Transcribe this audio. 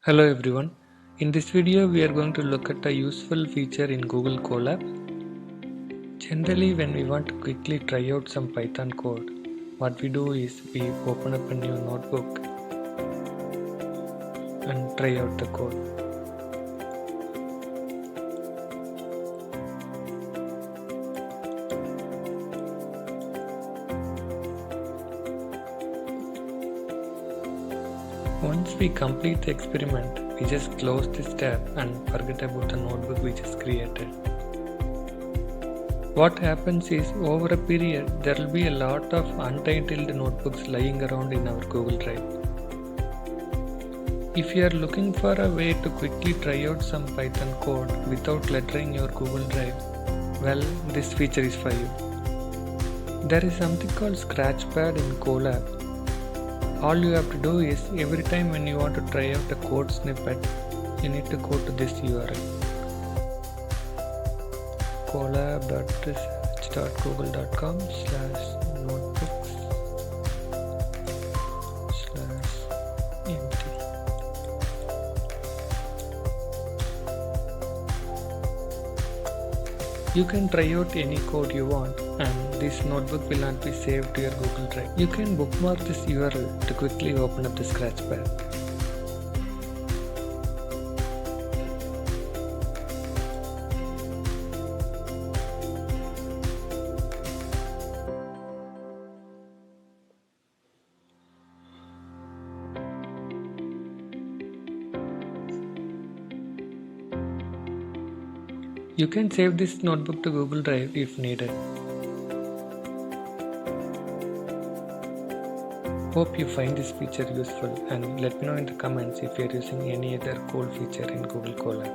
Hello everyone. In this video we are going to look at a useful feature in Google Colab. Generally when we want to quickly try out some Python code, what we do is we open up a new notebook and try out the code. Once we complete the experiment, we just close this tab and forget about the notebook we just created. What happens is, over a period, there will be a lot of untitled notebooks lying around in our Google Drive. If you are looking for a way to quickly try out some Python code without cluttering your Google Drive, well, this feature is for you. There is something called Scratchpad in Colab. All you have to do is, every time when you want to try out a code snippet, you need to go to this URL, colab.research.google.com/notebooks/empty. You can try out any code you want, and this notebook will not be saved to your Google Drive. You can bookmark this URL to quickly open up the Scratchpad. You can save this notebook to Google Drive if needed. Hope you find this feature useful, and let me know in the comments if you are using any other cool feature in Google Colab.